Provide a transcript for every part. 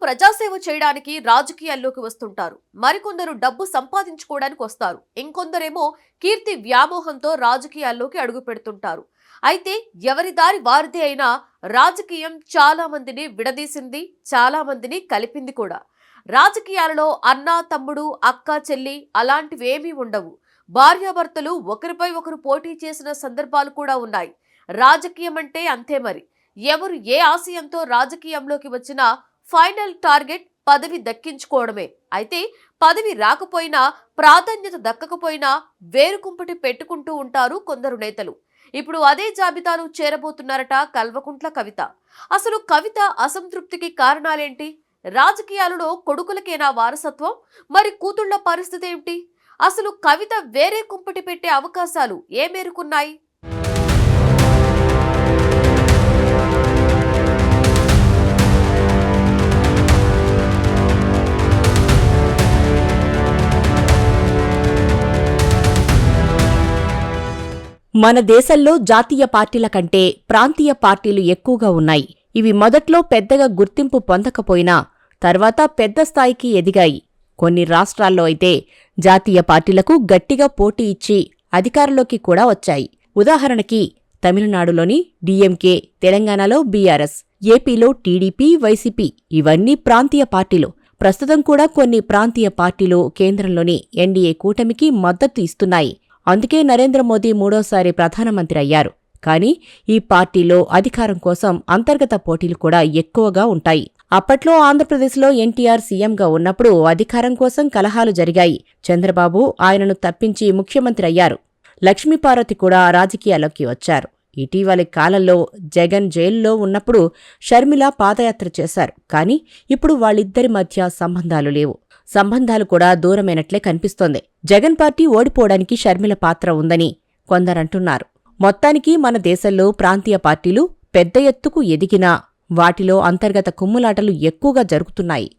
ప్రజాసేవ చేయడానికి రాజకీయాల్లోకి వస్తుంటారు. మరికొందరు డబ్బు సంపాదించుకోవడానికి వస్తారు. ఇంకొందరేమో కీర్తి వ్యామోహంతో రాజకీయాల్లోకి అడుగు పెడుతుంటారు. అయితే ఎవరి దారి వారిదే అయినా రాజకీయం చాలా మందిని విడదీసింది, చాలా మందిని కలిపింది కూడా. రాజకీయాలలో అన్న, తమ్ముడు, అక్క, చెల్లి అలాంటివేమీ ఉండవు. భార్యాభర్తలు ఒకరిపై ఒకరు పోటీ చేసిన సందర్భాలు కూడా ఉన్నాయి. రాజకీయం అంటే అంతే మరి. ఎవరు ఏ ఆశయంతో రాజకీయంలోకి వచ్చినా ఫైనల్ టార్గెట్ పదవి దక్కించుకోవడమే. అయితే పదవి రాకపోయినా, ప్రాధాన్యత దక్కకపోయినా వేరుకుంపటి పెట్టుకుంటూ ఉంటారు కొందరు నేతలు. ఇప్పుడు అదే జాబితాను చేరబోతున్నారట కల్వకుంట్ల కవిత. అసలు కవిత అసంతృప్తికి కారణాలేంటి? రాజకీయాలలో కొడుకులకేనా వారసత్వం? మరి కూతుళ్ల పరిస్థితి ఏమిటి? అసలు కవిత వేరే కుంపటి పెట్టే అవకాశాలు ఏ మేరకున్నాయి? మన దేశంలో జాతీయ పార్టీల కంటే ప్రాంతీయ పార్టీలు ఎక్కువగా ఉన్నాయి. ఇవి మొదట్లో పెద్దగా గుర్తింపు పొందకపోయినా తర్వాత పెద్ద స్థాయికి ఎదిగాయి. కొన్ని రాష్ట్రాల్లో అయితే జాతీయ పార్టీలకు గట్టిగా పోటీ ఇచ్చి అధికారంలోకి కూడా వచ్చాయి. ఉదాహరణకి తమిళనాడులోని డీఎంకే, తెలంగాణలో బీఆర్ఎస్, ఏపీలో టీడీపీ, వైసీపీ ఇవన్నీ ప్రాంతీయ పార్టీలు. ప్రస్తుతం కూడా కొన్ని ప్రాంతీయ పార్టీలు కేంద్రంలోని ఎన్డీఏ కూటమికి మద్దతు ఇస్తున్నాయి. అందుకే నరేంద్ర మోదీ మూడోసారి ప్రధానమంత్రి అయ్యారు. కానీ ఈ పార్టీలో అధికారం కోసం అంతర్గత పోటీలు కూడా ఎక్కువగా ఉంటాయి. అప్పట్లో ఆంధ్రప్రదేశ్లో ఎన్టీఆర్ సీఎంగా ఉన్నప్పుడు అధికారం కోసం కలహాలు జరిగాయి. చంద్రబాబు ఆయనను తప్పించి ముఖ్యమంత్రి అయ్యారు. లక్ష్మీపార్వతి కూడా రాజకీయాల్లోకి వచ్చారు. ఇటీవలి కాలంలో జగన్ జైలులో ఉన్నప్పుడు షర్మిల పాదయాత్ర చేశారు. కానీ ఇప్పుడు వాళ్ళిద్దరి మధ్య సంబంధాలు లేవు. సంబంధాలు కూడా దూరమైనట్లే కనిపిస్తోంది. జగన్ పార్టీ ఓడిపోవడానికి షర్మిల పాత్ర ఉందని కొందరంటున్నారు. మొత్తానికి మన దేశంలో ప్రాంతీయ పార్టీలు పెద్ద ఎత్తుకు ఎదిగినా వాటిలో అంతర్గత కుమ్ములాటలు ఎక్కువగా జరుగుతున్నాయి.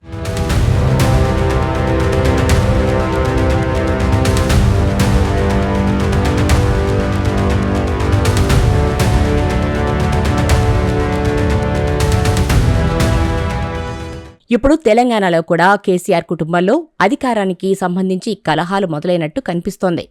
ఇప్పుడు తెలంగాణలో కూడా కేసీఆర్ కుటుంబంలో అధికారానికి సంబంధించి కలహాలు మొదలైనట్టు కనిపిస్తోంది.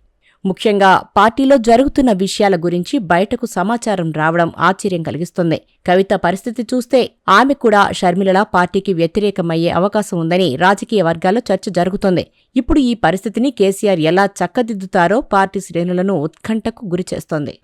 ముఖ్యంగా పార్టీలో జరుగుతున్న విషయాల గురించి బయటకు సమాచారం రావడం ఆశ్చర్యం కలిగిస్తుంది. కవిత పరిస్థితి చూస్తే ఆమె కూడా షర్మిలలా పార్టీకి వ్యతిరేకమయ్యే అవకాశం ఉందని రాజకీయ వర్గాల్లో చర్చ జరుగుతోంది. ఇప్పుడు ఈ పరిస్థితిని కేసీఆర్ ఎలా చక్కదిద్దుతారో పార్టీ శ్రేణులను ఉత్కంఠకు గురిచేస్తోంది.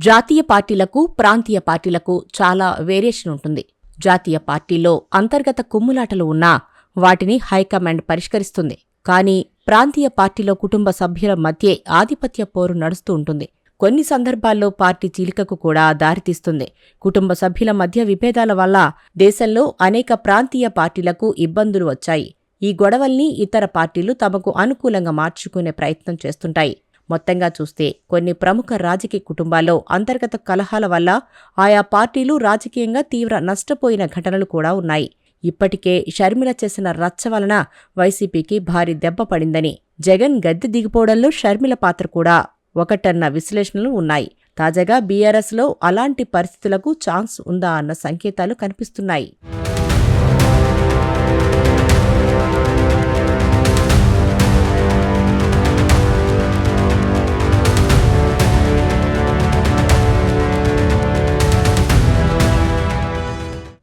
జాతీయ పార్టీలకు, ప్రాంతీయ పార్టీలకు చాలా వేరియేషన్ ఉంటుంది. జాతీయ పార్టీల్లో అంతర్గత కుమ్ములాటలు ఉన్నా వాటిని హైకమాండ్ పరిష్కరిస్తుంది. కానీ ప్రాంతీయ పార్టీలో కుటుంబ సభ్యుల మధ్యే ఆధిపత్య పోరు నడుస్తూ ఉంటుంది. కొన్ని సందర్భాల్లో పార్టీ చీలికకు కూడా దారితీస్తుంది. కుటుంబ సభ్యుల మధ్య విభేదాల వల్ల దేశంలో అనేక ప్రాంతీయ పార్టీలకు ఇబ్బందులు వచ్చాయి. ఈ గొడవల్ని ఇతర పార్టీలు తమకు అనుకూలంగా మార్చుకునే ప్రయత్నం చేస్తుంటాయి. మొత్తంగా చూస్తే కొన్ని ప్రముఖ రాజకీయ కుటుంబాల్లో అంతర్గత కలహాల వల్ల ఆయా పార్టీలు రాజకీయంగా తీవ్ర నష్టపోయిన ఘటనలు కూడా ఉన్నాయి. ఇప్పటికే షర్మిల చేసిన రచ్చ వలన వైసీపీకి భారీ దెబ్బ పడిందని, జగన్ గద్దె దిగిపోవడంలో షర్మిల పాత్ర కూడా ఒకటన్న విశ్లేషణలు ఉన్నాయి. తాజాగా బీఆర్ఎస్లో అలాంటి పరిస్థితులకు ఛాన్స్ ఉందా అన్న సంకేతాలు కనిపిస్తున్నాయి.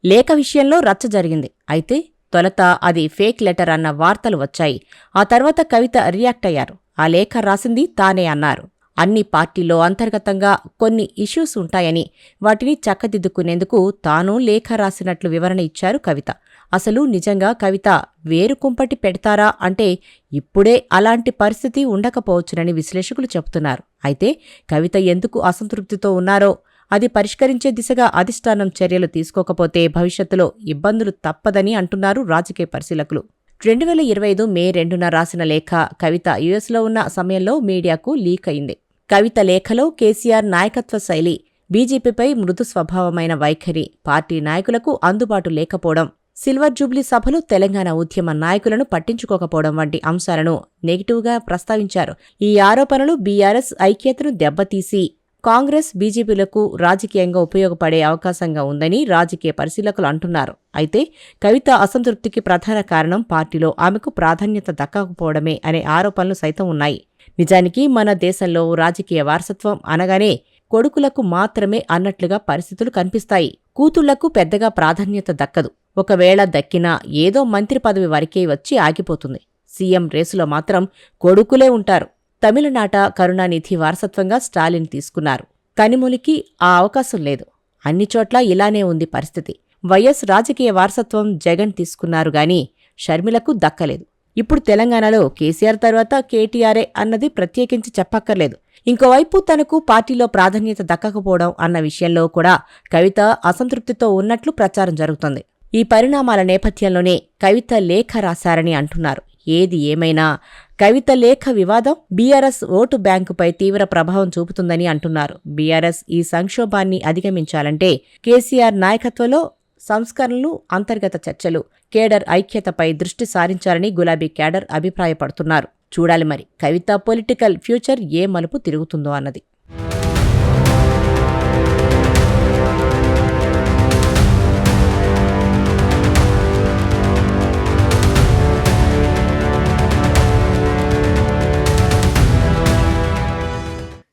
లేఖ విషయంలో రచ్చ జరిగింది. అయితే తొలుత అది ఫేక్ లెటర్ అన్న వార్తలు వచ్చాయి. ఆ తర్వాత కవిత రియాక్ట్ అయ్యారు. ఆ లేఖ రాసింది తానే అన్నారు. అన్ని పార్టీల్లో అంతర్గతంగా కొన్ని ఇష్యూస్ ఉంటాయని వాటిని చక్కదిద్దుకునేందుకు తాను లేఖ రాసినట్లు వివరణ ఇచ్చారు కవిత. అసలు నిజంగా కవిత వేరు కుంపటి పెడతారా అంటే ఇప్పుడే అలాంటి పరిస్థితి ఉండకపోవచ్చునని విశ్లేషకులు చెబుతున్నారు. అయితే కవిత ఎందుకు అసంతృప్తితో ఉన్నారో, అది పరిష్కరించే దిశగా అధిష్టానం చర్యలు తీసుకోకపోతే భవిష్యత్తులో ఇబ్బందులు తప్పదని అంటున్నారు రాజకీయ పరిశీలకులు. 2025 మే 2న రాసిన లేఖ కవిత యుఎస్లో ఉన్న సమయంలో మీడియాకు లీక్ అయింది. కవిత లేఖలో కేసీఆర్ నాయకత్వ శైలి, బీజేపీపై మృదు స్వభావమైన వైఖరి, పార్టీ నాయకులకు అందుబాటు లేకపోవడం, సిల్వర్ జూబ్లీ సభలో తెలంగాణ ఉద్యమ నాయకులను పట్టించుకోకపోవడం వంటి అంశాలను నెగిటివ్గా ప్రస్తావించారు. ఈ ఆరోపణలు బీఆర్ఎస్ ఐక్యతను దెబ్బతీసి కాంగ్రెస్, బీజేపీలకు రాజకీయంగా ఉపయోగపడే అవకాశంగా ఉందని రాజకీయ పరిశీలకులు అంటున్నారు. అయితే కవిత అసంతృప్తికి ప్రధాన కారణం పార్టీలో ఆమెకు ప్రాధాన్యత దక్కకపోవడమే అనే ఆరోపణలు సైతం ఉన్నాయి. నిజానికి మన దేశంలో రాజకీయ వారసత్వం అనగానే కొడుకులకు మాత్రమే అన్నట్లుగా పరిస్థితులు కనిపిస్తాయి. కూతుళ్లకు పెద్దగా ప్రాధాన్యత దక్కదు. ఒకవేళ దక్కినా ఏదో మంత్రి పదవి వరకే వచ్చి ఆగిపోతుంది. సీఎం రేసులో మాత్రం కొడుకులే ఉంటారు. తమిళనాట కరుణానిధి వారసత్వంగా స్టాలిన్ తీసుకున్నారు. కనిమొలికి ఆ అవకాశం లేదు. అన్ని చోట్ల ఇలానే ఉంది పరిస్థితి. వైఎస్ రాజకీయ వారసత్వం జగన్ తీసుకున్నారు గాని షర్మిలకు దక్కలేదు. ఇప్పుడు తెలంగాణలో కేసీఆర్ తర్వాత కేటీఆరే అన్నది ప్రత్యేకించి చెప్పక్కర్లేదు. ఇంకోవైపు తనకు పార్టీలో ప్రాధాన్యత దక్కకపోవడం అన్న విషయంలో కూడా కవిత అసంతృప్తితో ఉన్నట్లు ప్రచారం జరుగుతోంది. ఈ పరిణామాల నేపథ్యంలోనే కవిత లేఖ రాశారని అంటున్నారు. ఏది ఏమైనా కవిత లేఖ వివాదం బీఆర్ఎస్ ఓటు బ్యాంకుపై తీవ్ర ప్రభావం చూపుతుందని అంటున్నారు. బీఆర్ఎస్ ఈ సంక్షోభాన్ని అధిగమించాలంటే కేసీఆర్ నాయకత్వంలో సంస్కరణలు, అంతర్గత చర్చలు, కేడర్ ఐక్యతపై దృష్టి సారించాలని గులాబీ కేడర్ అభిప్రాయపడుతున్నారు. చూడాలి మరి కవిత పొలిటికల్ ఫ్యూచర్ ఏ మలుపు తిరుగుతుందో అన్నది.